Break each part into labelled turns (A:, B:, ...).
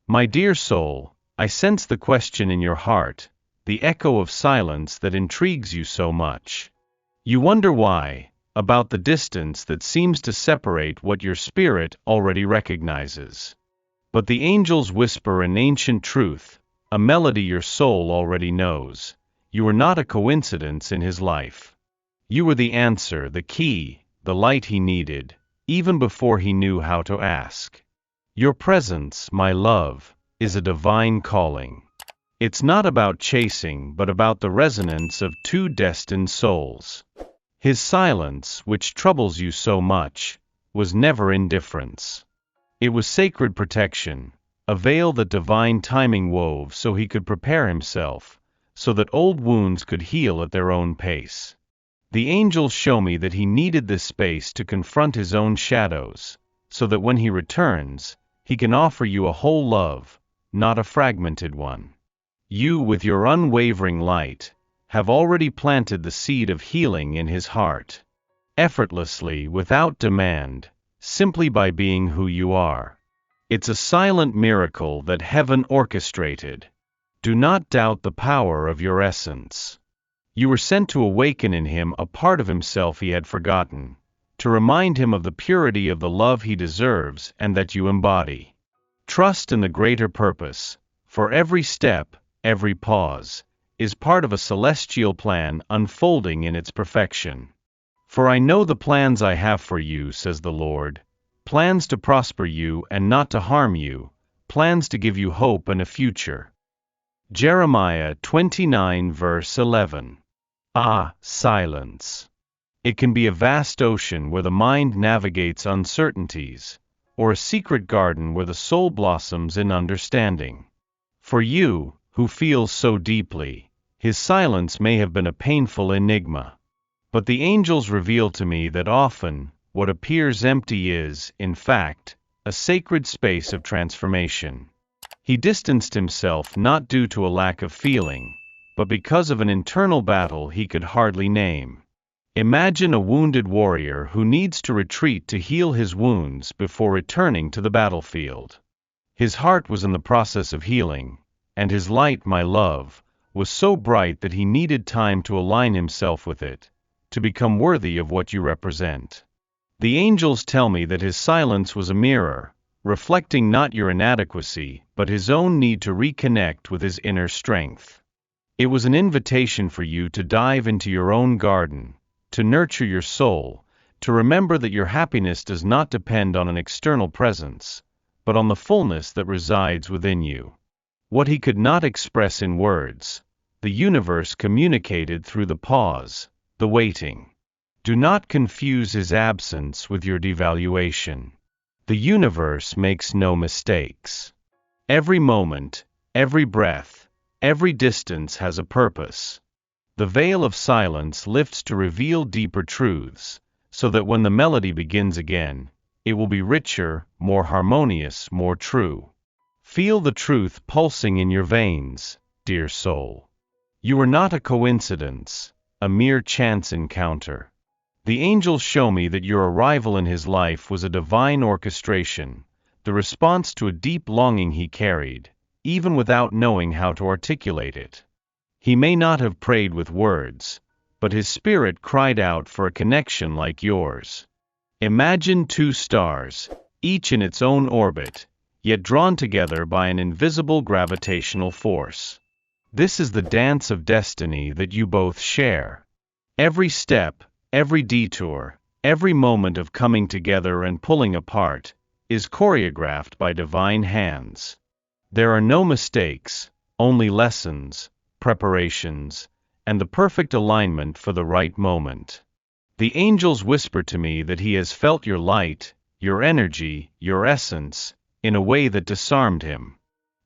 A: My dear soul, I sense the question in your heart, the echo of silence that intrigues you so much. You wonder why, about the distance that seems to separate what your spirit already recognizes. But the angels whisper an ancient truth, a melody your soul already knows. You are not a coincidence in his life. You were the answer, the key, the light he needed, even before he knew how to ask. Your presence, my love, is a divine calling. It's not about chasing, but about the resonance of two destined souls. His silence, which troubles you so much, was never indifference. It was sacred protection, a veil that divine timing wove so he could prepare himself, so that old wounds could heal at their own pace. The angels show me that he needed this space to confront his own shadows, so that when he returns, he can offer you a whole love, not a fragmented one. You, with your unwavering light, have already planted the seed of healing in his heart. Effortlessly, without demand, simply by being who you are. It's a silent miracle that heaven orchestrated. Do not doubt the power of your essence. You were sent to awaken in him a part of himself he had forgotten, to remind him of the purity of the love he deserves and that you embody. Trust in the greater purpose, for every step, every pause, is part of a celestial plan unfolding in its perfection. For I know the plans I have for you, says the Lord, plans to prosper you and not to harm you, plans to give you hope and a future. Jeremiah 29 verse 11. Ah, silence. It can be a vast ocean where the mind navigates uncertainties, or a secret garden where the soul blossoms in understanding. For you, who feels so deeply, his silence may have been a painful enigma. But the angels reveal to me that often, what appears empty is, in fact, a sacred space of transformation. He distanced himself not due to a lack of feeling, but because of an internal battle he could hardly name. Imagine a wounded warrior who needs to retreat to heal his wounds before returning to the battlefield. His heart was in the process of healing, and his light, my love, was so bright that he needed time to align himself with it, to become worthy of what you represent. The angels tell me that his silence was a mirror, reflecting not your inadequacy, but his own need to reconnect with his inner strength. It was an invitation for you to dive into your own garden, to nurture your soul, to remember that your happiness does not depend on an external presence, but on the fullness that resides within you. What he could not express in words, the universe communicated through the pause, the waiting. Do not confuse his absence with your devaluation. The universe makes no mistakes. Every moment, every breath, every distance has a purpose. The veil of silence lifts to reveal deeper truths, so that when the melody begins again, it will be richer, more harmonious, more true. Feel the truth pulsing in your veins, dear soul. You are not a coincidence, a mere chance encounter. The angels show me that your arrival in his life was a divine orchestration, the response to a deep longing he carried, even without knowing how to articulate it. He may not have prayed with words, but his spirit cried out for a connection like yours. Imagine two stars, each in its own orbit, yet drawn together by an invisible gravitational force. This is the dance of destiny that you both share. Every step, every detour, every moment of coming together and pulling apart, is choreographed by divine hands. There are no mistakes, only lessons, preparations, and the perfect alignment for the right moment. The angels whisper to me that he has felt your light, your energy, your essence, in a way that disarmed him.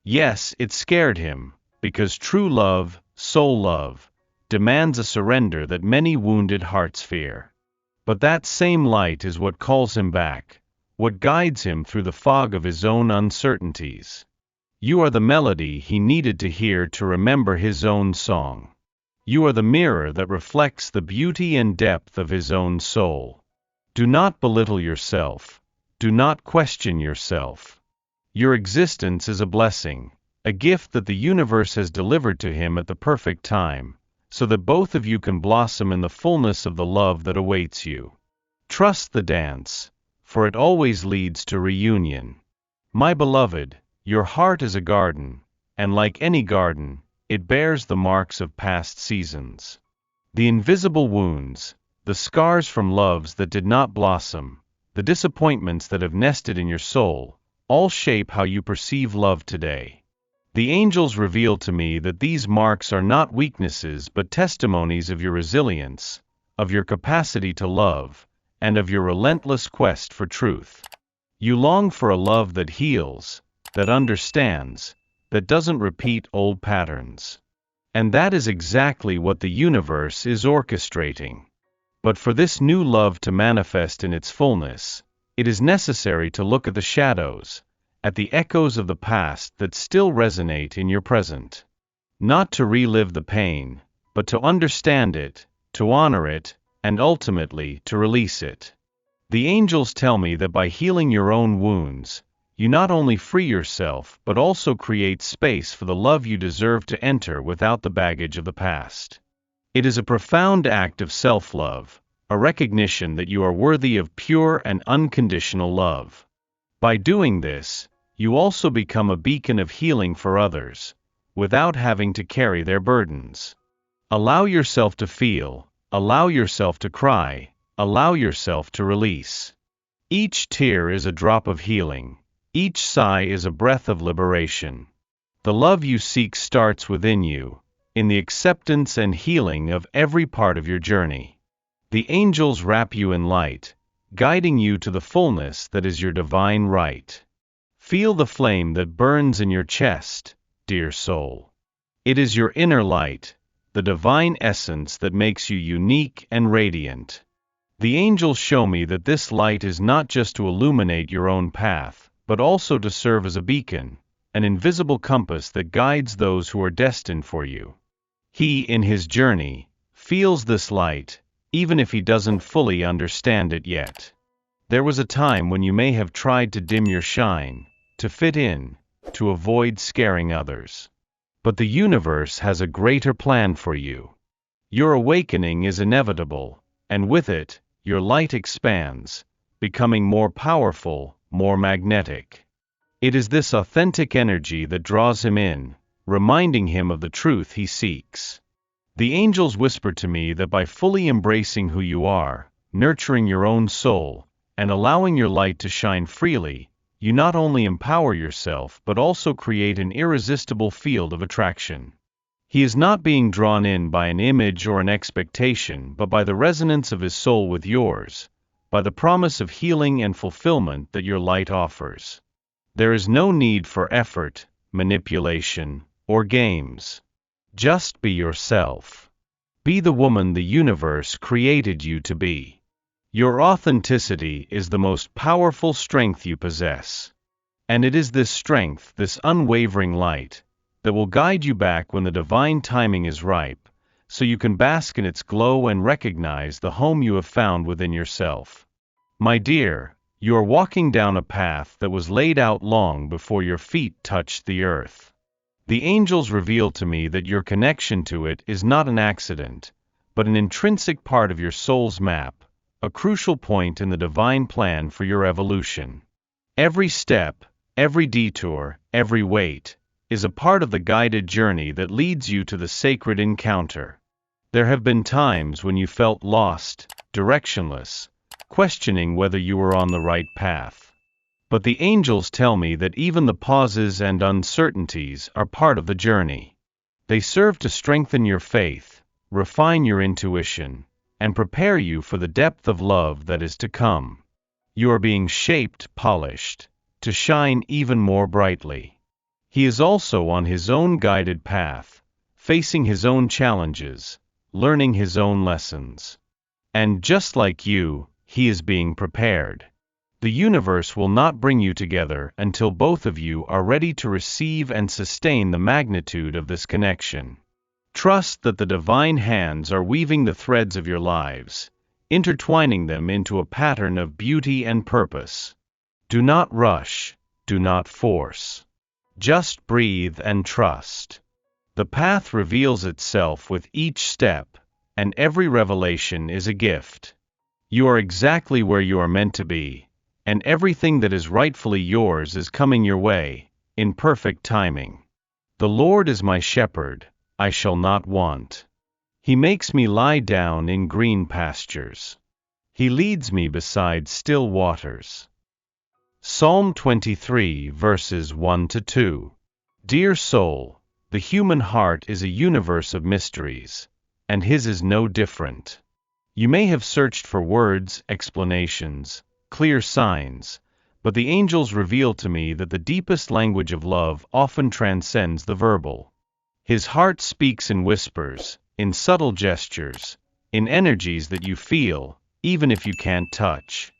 A: Yes, it scared him, because true love, soul love, demands a surrender that many wounded hearts fear. But that same light is what calls him back, what guides him through the fog of his own uncertainties. You are the melody he needed to hear to remember his own song. You are the mirror that reflects the beauty and depth of his own soul. Do not belittle yourself. Do not question yourself. Your existence is a blessing, a gift that the universe has delivered to him at the perfect time, so that both of you can blossom in the fullness of the love that awaits you. Trust the dance, for it always leads to reunion. My beloved, your heart is a garden, and like any garden, it bears the marks of past seasons. The invisible wounds, the scars from loves that did not blossom, the disappointments that have nested in your soul, all shape how you perceive love today. The angels reveal to me that these marks are not weaknesses but testimonies of your resilience, of your capacity to love, and of your relentless quest for truth. You long for a love that heals, that understands, that doesn't repeat old patterns. And that is exactly what the universe is orchestrating. But for this new love to manifest in its fullness, it is necessary to look at the shadows, at the echoes of the past that still resonate in your present. Not to relive the pain, but to understand it, to honor it, and ultimately to release it. The angels tell me that by healing your own wounds, you not only free yourself but also create space for the love you deserve to enter without the baggage of the past. It is a profound act of self-love, a recognition that you are worthy of pure and unconditional love. By doing this, you also become a beacon of healing for others, without having to carry their burdens. Allow yourself to feel, allow yourself to cry, allow yourself to release. Each tear is a drop of healing, each sigh is a breath of liberation. The love you seek starts within you, in the acceptance and healing of every part of your journey. The angels wrap you in light, guiding you to the fullness that is your divine right. Feel the flame that burns in your chest, dear soul. It is your inner light, the divine essence that makes you unique and radiant. The angels show me that this light is not just to illuminate your own path, but also to serve as a beacon, an invisible compass that guides those who are destined for you. He, in his journey, feels this light, even if he doesn't fully understand it yet. There was a time when you may have tried to dim your shine, to fit in, to avoid scaring others. But the universe has a greater plan for you. Your awakening is inevitable, and with it, your light expands, becoming more powerful, more magnetic. It is this authentic energy that draws him in, reminding him of the truth he seeks. The angels whisper to me that by fully embracing who you are, nurturing your own soul, and allowing your light to shine freely, you not only empower yourself but also create an irresistible field of attraction. He is not being drawn in by an image or an expectation but by the resonance of his soul with yours, by the promise of healing and fulfillment that your light offers. There is no need for effort, manipulation, or games. Just be yourself. Be the woman the universe created you to be. Your authenticity is the most powerful strength you possess. And it is this strength, this unwavering light, that will guide you back when the divine timing is ripe, so you can bask in its glow and recognize the home you have found within yourself. My dear, you are walking down a path that was laid out long before your feet touched the earth. The angels reveal to me that your connection to it is not an accident, but an intrinsic part of your soul's map, a crucial point in the divine plan for your evolution. Every step, every detour, every wait, is a part of the guided journey that leads you to the sacred encounter. There have been times when you felt lost, directionless, questioning whether you were on the right path. But the angels tell me that even the pauses and uncertainties are part of the journey. They serve to strengthen your faith, refine your intuition, and prepare you for the depth of love that is to come. You are being shaped, polished, to shine even more brightly. He is also on his own guided path, facing his own challenges, learning his own lessons. And just like you, he is being prepared. The universe will not bring you together until both of you are ready to receive and sustain the magnitude of this connection. Trust that the divine hands are weaving the threads of your lives, intertwining them into a pattern of beauty and purpose. Do not rush, do not force. Just breathe and trust. The path reveals itself with each step, and every revelation is a gift. You are exactly where you are meant to be, and everything that is rightfully yours is coming your way, in perfect timing. The Lord is my shepherd, I shall not want. He makes me lie down in green pastures. He leads me beside still waters. Psalm 23 verses 1-2. Dear soul, the human heart is a universe of mysteries, and his is no different. You may have searched for words, explanations, clear signs, but the angels reveal to me that the deepest language of love often transcends the verbal. His heart speaks in whispers, in subtle gestures, in energies that you feel, even if you can't touch.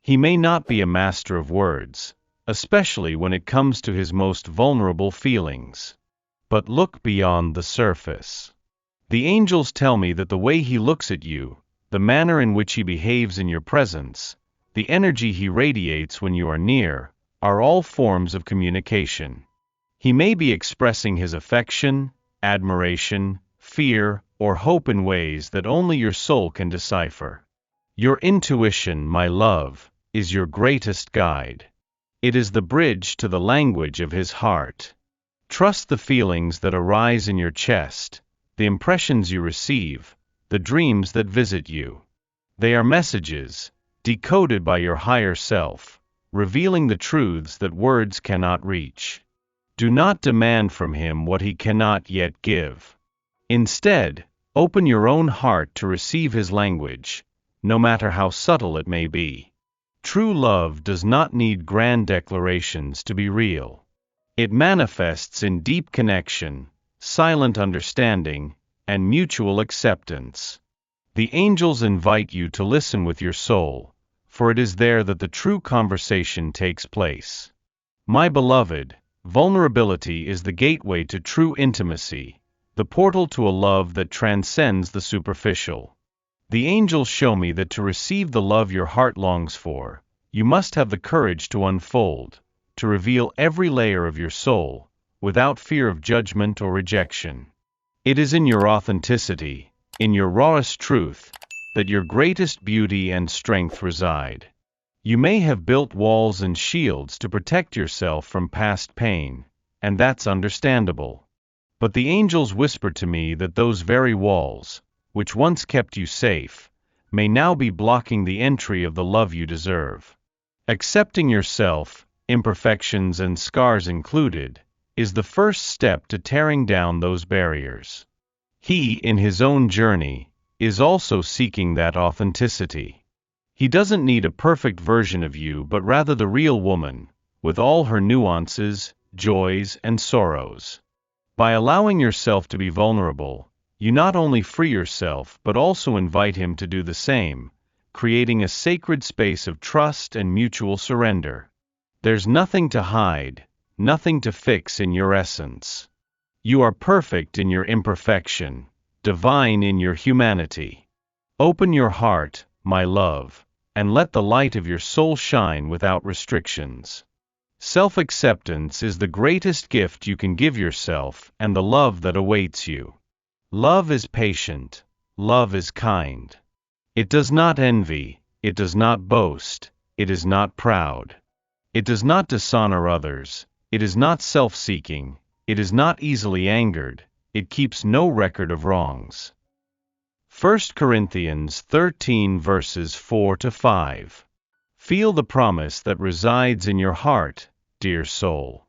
A: He may not be a master of words, especially when it comes to his most vulnerable feelings. But look beyond the surface. The angels tell me that the way he looks at you, the manner in which he behaves in your presence, the energy he radiates when you are near, are all forms of communication. He may be expressing his affection, admiration, fear, or hope in ways that only your soul can decipher. Your intuition, my love, is your greatest guide. It is the bridge to the language of his heart. Trust the feelings that arise in your chest, the impressions you receive, the dreams that visit you. They are messages, decoded by your higher self, revealing the truths that words cannot reach. Do not demand from him what he cannot yet give. Instead, open your own heart to receive his language, no matter how subtle it may be. True love does not need grand declarations to be real. It manifests in deep connection, silent understanding, and mutual acceptance. The angels invite you to listen with your soul, for it is there that the true conversation takes place. My beloved, vulnerability is the gateway to true intimacy, the portal to a love that transcends the superficial. The angels show me that to receive the love your heart longs for, you must have the courage to unfold, to reveal every layer of your soul, without fear of judgment or rejection. It is in your authenticity, in your rawest truth, that your greatest beauty and strength reside. You may have built walls and shields to protect yourself from past pain, and that's understandable. But the angels whisper to me that those very walls, which once kept you safe, may now be blocking the entry of the love you deserve. Accepting yourself, imperfections and scars included, is the first step to tearing down those barriers. He, in his own journey, is also seeking that authenticity. He doesn't need a perfect version of you but rather the real woman, with all her nuances, joys, and sorrows. By allowing yourself to be vulnerable, you not only free yourself but also invite him to do the same, creating a sacred space of trust and mutual surrender. There's nothing to hide, nothing to fix in your essence. You are perfect in your imperfection, divine in your humanity. Open your heart, my love, and let the light of your soul shine without restrictions. Self-acceptance is the greatest gift you can give yourself and the love that awaits you. Love is patient, love is kind. It does not envy, it does not boast, it is not proud. It does not dishonor others, it is not self-seeking, it is not easily angered, it keeps no record of wrongs. 1 Corinthians 13 verses 4-5. Feel the promise that resides in your heart, dear soul.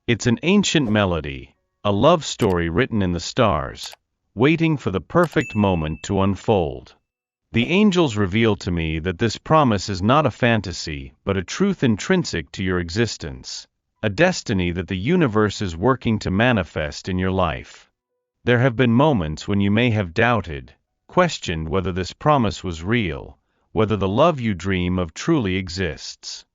A: It's an ancient melody, a love story written in the stars, waiting for the perfect moment to unfold. The angels reveal to me that this promise is not a fantasy but a truth intrinsic to your existence, a destiny that the universe is working to manifest in your life. There have been moments when you may have doubted, questioned whether this promise was real, whether the love you dream of truly exists.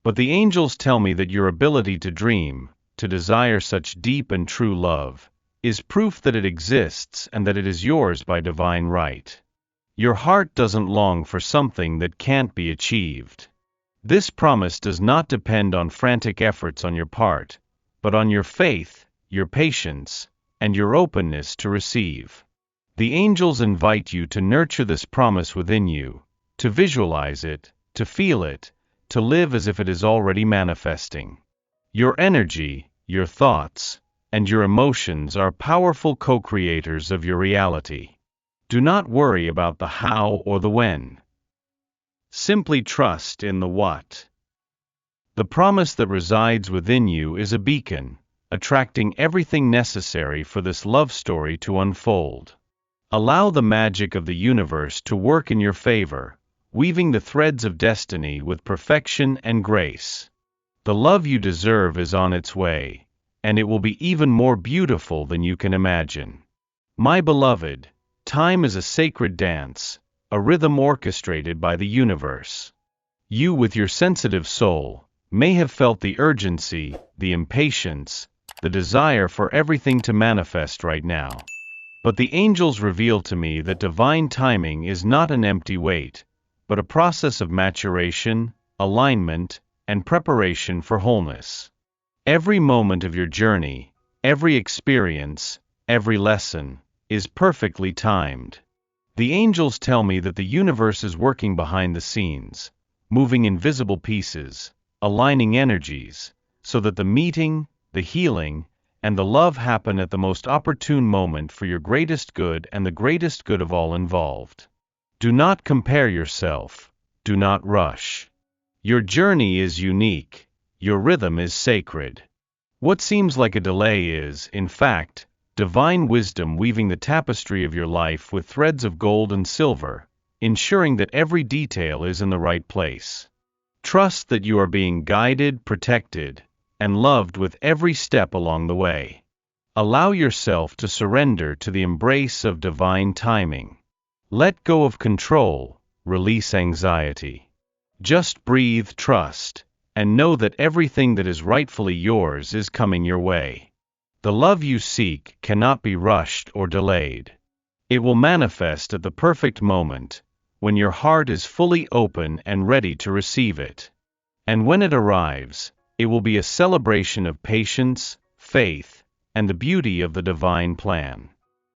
A: But the angels tell me that your ability to dream, to desire such deep and true love, is proof that it exists and that it is yours by divine right. Your heart doesn't long for something that can't be achieved. This promise does not depend on frantic efforts on your part, but on your faith, your patience, and your openness to receive. The angels invite you to nurture this promise within you, to visualize it, to feel it, to live as if it is already manifesting. Your energy, your thoughts, and your emotions are powerful co-creators of your reality. Do not worry about the how or the when. Simply trust in the what. The promise that resides within you is a beacon, attracting everything necessary for this love story to unfold. Allow the magic of the universe to work in your favor, weaving the threads of destiny with perfection and grace. The love you deserve is on its way, and it will be even more beautiful than you can imagine. My beloved, time is a sacred dance, a rhythm orchestrated by the universe. You, with your sensitive soul, may have felt the urgency, the impatience, the desire for everything to manifest right now. But the angels reveal to me that divine timing is not an empty wait, but a process of maturation, alignment, and preparation for wholeness. Every moment of your journey, every experience, every lesson, is perfectly timed. The angels tell me that the universe is working behind the scenes, moving invisible pieces, aligning energies, so that the meeting, the healing, and the love happen at the most opportune moment for your greatest good and the greatest good of all involved. Do not compare yourself. Do not rush. Your journey is unique. Your rhythm is sacred. What seems like a delay is, in fact, divine wisdom weaving the tapestry of your life with threads of gold and silver, ensuring that every detail is in the right place. Trust that you are being guided, protected, and loved with every step along the way. Allow yourself to surrender to the embrace of divine timing. Let go of control, release anxiety. Just breathe, trust, and know that everything that is rightfully yours is coming your way. The love you seek cannot be rushed or delayed. It will manifest at the perfect moment, when your heart is fully open and ready to receive it. And when it arrives, it will be a celebration of patience, faith, and the beauty of the divine plan.